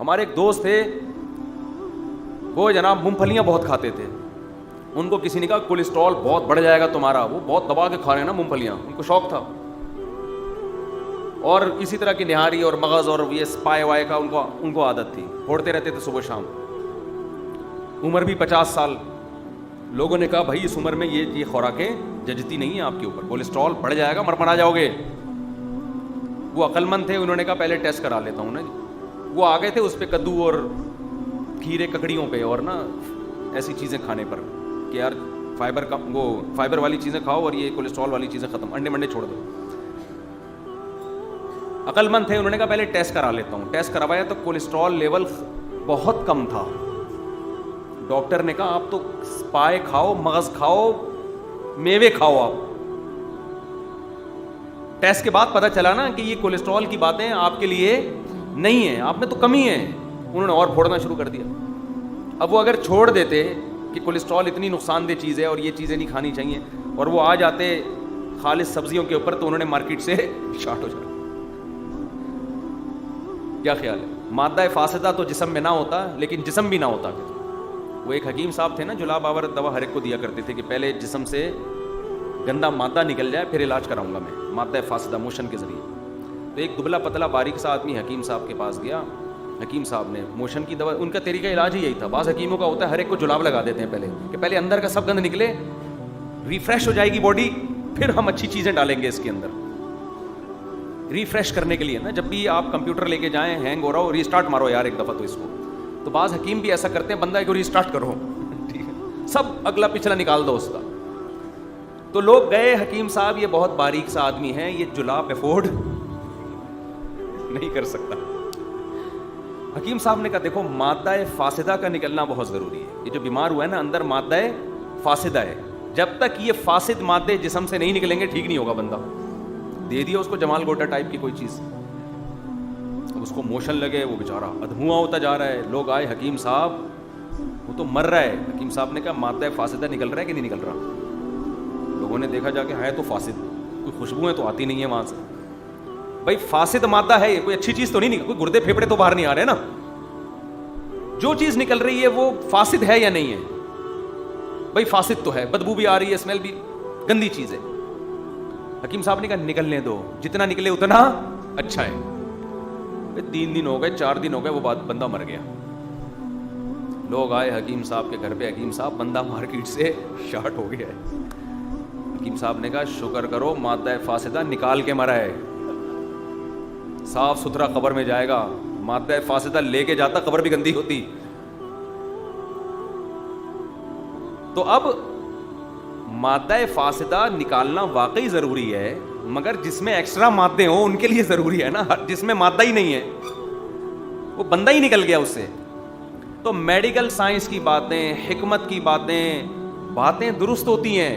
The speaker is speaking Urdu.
ہمارے ایک دوست تھے, وہ جناب مونگ پھلیاں بہت کھاتے تھے. ان کو کسی نے کہا کولیسٹرول بہت بڑھ جائے گا تمہارا, وہ بہت دبا کے کھا رہے ہیں نا مونگ پھلیاں, ان کو شوق تھا. اور اسی طرح کی نہاری اور مغز اور یہ اسپائے وائے کا ان کو عادت تھی, پھوڑتے رہتے تھے صبح شام. عمر بھی 50 سال. لوگوں نے کہا بھائی اس عمر میں یہ خوراکیں جچتی نہیں ہیں آپ کے اوپر, کولیسٹرول بڑھ جائے گا, مرمرا جاؤ گے. وہ عقل مند تھے, انہوں نے کہا پہلے ٹیسٹ کرا لیتا ہوں نا. وہ آ گئے تھے اس پہ کدو اور کھیرے ککڑیوں پہ اور نا ایسی چیزیں کھانے پر کہ یار فائبر والی چیزیں کھاؤ اور یہ کولیسٹرول والی چیزیں ختم, انڈے منڈے چھوڑ دو. عقل مند تھے, انہوں نے کہا پہلے ٹیسٹ کرا لیتا ہوں. ٹیسٹ کروایا تو کولیسٹرول لیول بہت کم تھا. ڈاکٹر نے کہا آپ تو اسپائے کھاؤ, مغز کھاؤ, میوے کھاؤ. آپ ٹیسٹ کے بعد پتہ چلا نا کہ یہ کولیسٹرول کی باتیں آپ کے لیے نہیں ہیں, آپ میں تو کمی ہے. انہوں نے اور پھوڑنا شروع کر دیا. اب وہ اگر چھوڑ دیتے کہ کولیسٹرول اتنی نقصان دہ چیز ہے اور یہ چیزیں نہیں کھانی چاہیے, اور وہ آ جاتے خالص سبزیوں کے اوپر, تو انہوں نے مارکیٹ سے شارٹ ہو جانا. کیا خیال ہے؟ مادہ فاسدہ تو جسم میں نہ ہوتا لیکن جسم بھی نہ ہوتا. وہ ایک حکیم صاحب تھے نا, جلا باور دوا ہر ایک کو دیا کرتے تھے کہ پہلے جسم سے گندا مادہ نکل جائے پھر علاج کراؤں گا میں, مادہ فاسدہ موشن کے ذریعے. تو ایک دبلا پتلا باریک سا آدمی حکیم صاحب کے پاس گیا. حکیم صاحب نے موشن کی دوا, ان کا طریقہ علاج ہی یہی تھا. بعض حکیموں کا ہوتا ہے ہر ایک کو جلاب لگا دیتے ہیں پہلے, کہ پہلے اندر کا سب گند نکلے, ریفریش ہو جائے گی باڈی, پھر ہم اچھی چیزیں ڈالیں گے اس کے اندر. ریفریش کرنے کے لیے نا, جب بھی آپ کمپیوٹر لے کے جائیں, ہینگ ہو رہا ہو, ریسٹارٹ مارو یار ایک دفعہ تو اس کو. تو بعض حکیم بھی ایسا کرتے ہیں, بندہ کو ریسٹارٹ کرو, ٹھیک ہے, سب اگلا پچھلا نکال دو اس کا. تو لوگ گئے, حکیم صاحب یہ بہت باریک سا آدمی ہے, یہ جلاب افورڈ نہیں کر سکتا. حکیم صاحب نے کہا دیکھو مادہ فاسدہ کا نکلنا بہت ضروری ہے. یہ جو بیمار ہوا ہے نا اندر مادہ فاسدہ ہے, جب تک یہ فاسد مادے جسم سے نہیں نکلیں گے ٹھیک نہیں ہوگا بندہ. دے دیا اس کو جمال گوٹا ٹائپ کی کوئی چیز, اب اس کو موشن لگے, وہ بیچارہ ادھواں ہوتا جا رہا ہے. لوگ آئے, حکیم صاحب وہ تو مر رہا ہے. حکیم صاحب نے کہا مادہ فاسدہ نکل رہا ہے کہ نہیں نکل رہا؟ لوگوں نے دیکھا جا کے ہے تو فاسد, کوئی خوشبو ہے تو آتی نہیں ہے وہاں سے. بھائی فاسد مادہ ہے, کوئی اچھی چیز تو نہیں نکل, کوئی گردے پھیپڑے تو باہر نہیں آ رہے نا. جو چیز نکل رہی ہے وہ فاسد ہے یا نہیں ہے؟ بھائی فاسد تو ہے, بدبو بھی آ رہی ہے, اسمیل بھی, گندی چیز ہے. حکیم صاحب نے کہا نکلنے دو, جتنا نکلے اتنا اچھا ہے. 3 دن ہو گئے, 4 دن ہو گئے, وہ بندہ مر گیا. لوگ آئے حکیم صاحب کے گھر پہ, حکیم صاحب بندہ مارکیٹ سے شارٹ ہو گیا ہے. حکیم صاحب نے کہا شکر کرو مادہ فاسدہ نکال کے مرا ہے, صاف ستھرا قبر میں جائے گا. مادہ فاسدہ لے کے جاتا قبر بھی گندی ہوتی. تو اب مادہ فاسدہ نکالنا واقعی ضروری ہے, مگر جس میں ایکسٹرا مادے ہوں ان کے لیے ضروری ہے نا. جس میں مادہ ہی نہیں ہے وہ بندہ ہی نکل گیا اس سے. تو میڈیکل سائنس کی باتیں, حکمت کی باتیں درست ہوتی ہیں.